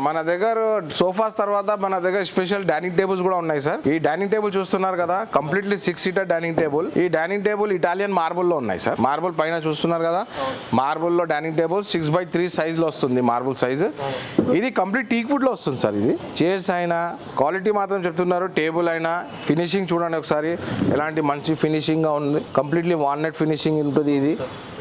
మన దగ్గర సోఫాస్ తర్వాత మన దగ్గర స్పెషల్ డైనింగ్ టేబుల్స్ కూడా ఉన్నాయి సార్. ఈ డైనింగ్ టేబుల్ చూస్తున్నారు కదా, కంప్లీట్లీ 6 సీటర్ డైనింగ్ టేబుల్. ఈ డైనింగ్ టేబుల్ ఇటాలియన్ మార్బుల్ లో ఉన్నాయి సార్. మార్బుల్ పైన చూస్తున్నారు కదా, మార్బుల్ లో డైనింగ్ టేబుల్ 6x3 సైజ్ లో వస్తుంది, మార్బుల్ సైజ్. ఇది కంప్లీట్ టీక్ వుడ్ లో వస్తుంది సార్. ఇది చైర్స్ అయినా క్వాలిటీ మాత్రం చెప్తున్నారు, టేబుల్ అయినా ఫినిషింగ్ చూడండి ఒకసారి, ఎలాంటి మంచి ఫినిషింగ్ గా ఉంది. కంప్లీట్లీ వాల్నట్ ఫినిషింగ్ ఉంటుంది ఇది.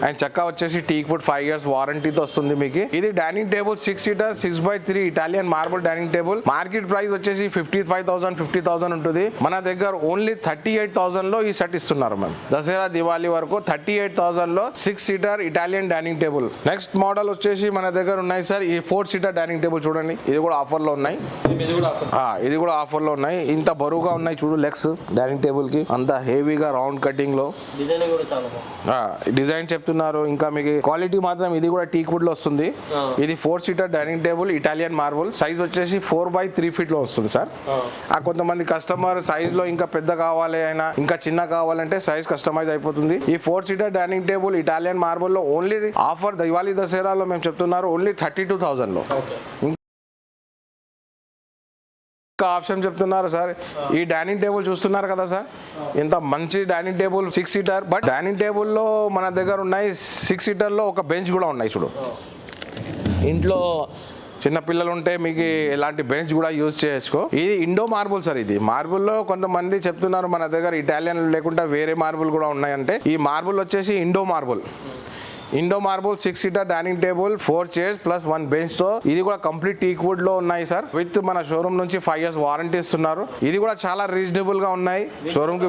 అండ్ చక్కా వచ్చేసి టీక్ వుడ్ 5 years వారంటీతో వస్తుంది మీకు. ఇది dining table 6 seater 6x3 Italian marble dining table. Market price వచ్చేసి 55,000 50,000 ఉంటుంది. మన దగ్గర ఓన్లీ 38,000 లో ఈ సెట్ ఇస్తున్నారు మ్యామ్. దసరా దివాళీ వరకు 38,000 లో 6 seater Italian dining table. Next model వచ్చేసి మన దగ్గర ఉన్నాయి సార్ ఈ 4 సీటర్ డైనింగ్ టేబుల్. చూడండి ఇది కూడా ఆఫర్ లో ఉన్నాయి. ఇది కూడా ఆఫర్ లో ఉన్నాయి. ఇంత బరువుగా ఉన్నాయి చూడు లెగ్స్ డైనింగ్ టేబుల్ కి, అంత హెవీగా రౌండ్ కటింగ్ లో డిజైన్ చెప్తున్నారు. ఇంకా మీకు క్వాలిటీ మాత్రం ఇది కూడా టీక్ వుడ్ లో వస్తుంది. ఇది 4 seater dining table Italian marble. Size వచ్చేసి 4x3 feet లో వస్తుంది సార్. కొంతమంది కస్టమర్ సైజ్ లో ఇంకా పెద్ద కావాలి అయినా ఇంకా చిన్న కావాలంటే సైజ్ కస్టమైజ్ అయిపోతుంది. ఈ 4 seater dining table Italian marble లో ఓన్లీ ఆఫర్ దివాళీ దసరాలో మేము చెప్తున్నారు ఓన్లీ 32,000 లో. ఇంకా ఆప్షన్ చెప్తున్నారు సార్. ఈ డైనింగ్ టేబుల్ చూస్తున్నారు కదా సార్, ఇంత మంచి dining table 6 seater. But dining టేబుల్లో మన దగ్గర ఉన్నాయి 6 సీటర్లో ఒక బెంచ్ కూడా ఉన్నాయి చూడు. ఇంట్లో చిన్న పిల్లలు ఉంటే మీకు ఇలాంటి బెంచ్ కూడా యూజ్ చేసుకో. ఇది ఇండో మార్బుల్ సార్. ఇది మార్బుల్లో కొంతమంది చెప్తున్నారు మన దగ్గర ఇటాలియన్ లేకుండా వేరే మార్బుల్ కూడా ఉన్నాయంటే, ఈ మార్బుల్ వచ్చేసి Indo marble. 6 seater dining table 4 chairs plus 1 bench తో ఇది కూడా కంప్లీట్ టీక్ వుడ్ లో ఉన్నాయి సార్. విత్ మన షోరూమ్ నుంచి 5 years వారంటీ ఇస్తున్నారు. ఇది కూడా చాలా రీజనబుల్ గా ఉన్నాయి. షోరూమ్ కి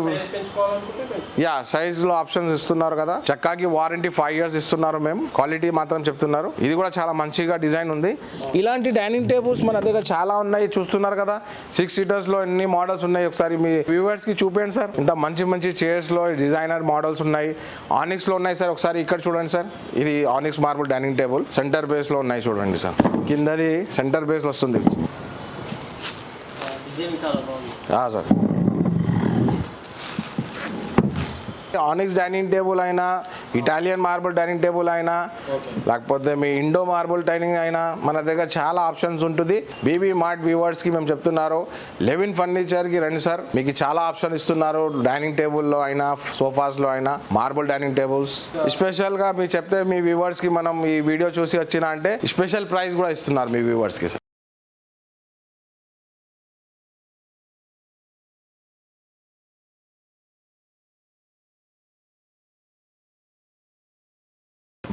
సైజ్ లో ఆప్షన్స్ ఇస్తున్నారు కదా. చక్కాకి వారంటీ 5 years ఇస్తున్నారు మేము. క్వాలిటీ మాత్రం చెప్తున్నారు. ఇది కూడా చాలా మంచిగా డిజైన్ ఉంది. ఇలాంటి డైనింగ్ టేబుల్స్ మన దగ్గర చాలా ఉన్నాయి చూస్తున్నారు కదా. 6 seaters లో ఎన్ని మోడల్స్ ఉన్నాయి ఒకసారి మీ వ్యూవర్స్ కి చూపించండి సార్. ఇంత మంచి చైర్స్ లో డిజైనర్ మోడల్స్ ఉన్నాయి. ఆనిక్స్ లో ఉన్నాయి సార్. ఒకసారి ఇక్కడ చూడండి సార్. ఇది onyx marble dining table centre base లో ఉన్నాయి చూడండి సార్. కిందది సెంటర్ బేస్ లో వస్తుంది సార్. ఆనిక్స్ డైనింగ్ టేబుల్ అయినా ఇటాలియన్ మార్బుల్ డైనింగ్ టేబుల్ అయినా లేకపోతే మీ ఇండో మార్బుల్ డైనింగ్ అయినా మన దగ్గర చాలా ఆప్షన్స్ ఉంటుంది. బీబీ మార్ట్ వ్యూవర్స్ కి మేము చెప్తున్నారు లెవిన్ ఫర్నిచర్ కి రండి సార్. మీకు చాలా ఆప్షన్ ఇస్తున్నారు. డైనింగ్ టేబుల్ లో అయినా సోఫాస్ లో అయినా మార్బుల్ డైనింగ్ టేబుల్స్. స్పెషల్ గా మీరు చెప్తే మీ వ్యూవర్స్ కి మనం ఈ వీడియో చూసి వచ్చినా అంటే స్పెషల్ ప్రైస్ కూడా ఇస్తున్నారు మీ వ్యూవర్స్ కి సార్.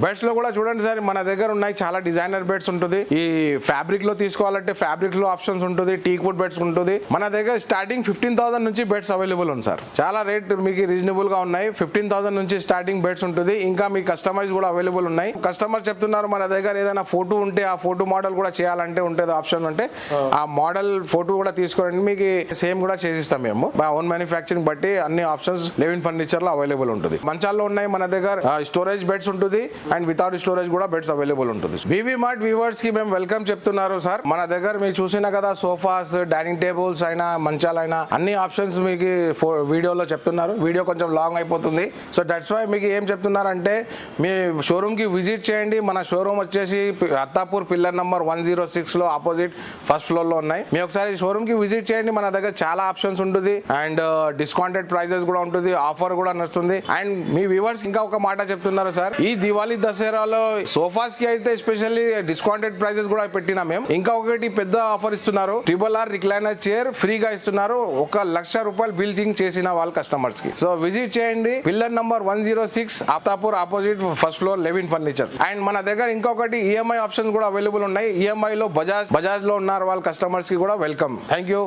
బెడ్స్ లో కూడా చూడండి సార్, మన దగ్గర ఉన్నాయి చాలా డిజైనర్ బెడ్స్ ఉంటుంది. ఈ ఫ్యాబ్రిక్ లో తీసుకోవాలంటే ఫ్యాబ్రిక్ లో ఆప్షన్స్ ఉంటుంది. టీక్ వుడ్ బెడ్స్ ఉంటుంది. మన దగ్గర స్టార్టింగ్ 15,000 నుంచి బెడ్స్ అవైలబుల్ ఉంది సార్. చాలా రేట్ మీకు రీజనబుల్ గా ఉన్నాయి. 15,000 నుంచి స్టార్టింగ్ బెడ్స్ ఉంటుంది. ఇంకా మీ కస్టమైజ్ కూడా అవైలబుల్ ఉన్నాయి. కస్టమర్ చెప్తున్నారు మన దగ్గర ఏదైనా ఫోటో ఉంటే ఆ ఫోటో మోడల్ కూడా చేయాలంటే ఉంటుంది ఆప్షన్ ఉంటే ఆ మోడల్ ఫోటో కూడా తీసుకోండి. మీకు సేమ్ కూడా చేసిస్తాం మేము. ఓన్ మ్యానుఫ్యాక్చరింగ్ బట్టి అన్ని ఆప్షన్స్ లెవిన్ ఫర్నిచర్ లో అవైలబుల్ ఉంటుంది. మంచాల్లో ఉన్నాయి మన దగ్గర. స్టోరేజ్ బెడ్స్ ఉంటుంది అండ్ వితౌట్ స్టోరేజ్ కూడా బెడ్స్ అవైలబుల్ ఉంటుంది. బీబీ మార్ట్ వ్యూవర్స్ కి మేము వెల్కమ్ చెప్తున్నారు సార్. మన దగ్గర మీరు చూసినా కదా సోఫాస్ డైనింగ్ టేబుల్స్ అయినా మంచాలైనా అన్ని ఆప్షన్స్ మీకు వీడియోలో చెప్తున్నారు. వీడియో కొంచెం లాంగ్ అయిపోతుంది. సో దట్స్ వై మీకు ఏం చెప్తున్నారంటే మీ షోరూమ్ కి విజిట్ చేయండి. మన షోరూమ్ వచ్చేసి అత్తాపూర్ పిల్లర్ నంబర్ 106 లో ఆపోజిట్ ఫస్ట్ ఫ్లోర్ లో ఉన్నాయి. మీ ఒకసారి షోరూమ్ కి విజిట్ చేయండి. మన దగ్గర చాలా ఆప్షన్స్ ఉంటుంది అండ్ డిస్కౌంటెడ్ ప్రైజెస్ కూడా ఉంటుంది. ఆఫర్ కూడా నడుస్తుంది. అండ్ మీ వ్యూవర్స్ ఇంకా ఒక మాట చెప్తున్నారు సార్, ఈ దివాళీ దసరాలో సోఫాస్ కి అయితే ఎస్పెషల్లీ డిస్కౌంటెడ్ ప్రైజెస్ కూడా పెట్టినా మేము. ఇంకా ఒకటి పెద్ద ఆఫర్ ఇస్తున్నారు. RRR రిక్లైనర్ చైర్ ఫ్రీగా ఇస్తున్నారు 1,00,000 రూపాయలు బిల్డింగ్ చేసిన వాళ్ళ కస్టమర్స్ కి. సో విజిట్ చేయండి. Pillar number 106 Attapur opposite first floor Levin furniture. And మన దగ్గర ఇంకొకటి ఈఎంఐ ఆప్షన్స్ కూడా అవైలబుల్ ఉన్నాయి. ఈఎంఐ లో బజాజ్ లో ఉన్నారు వాళ్ళ కస్టమర్స్ కి కూడా వెల్కమ్. Thank you.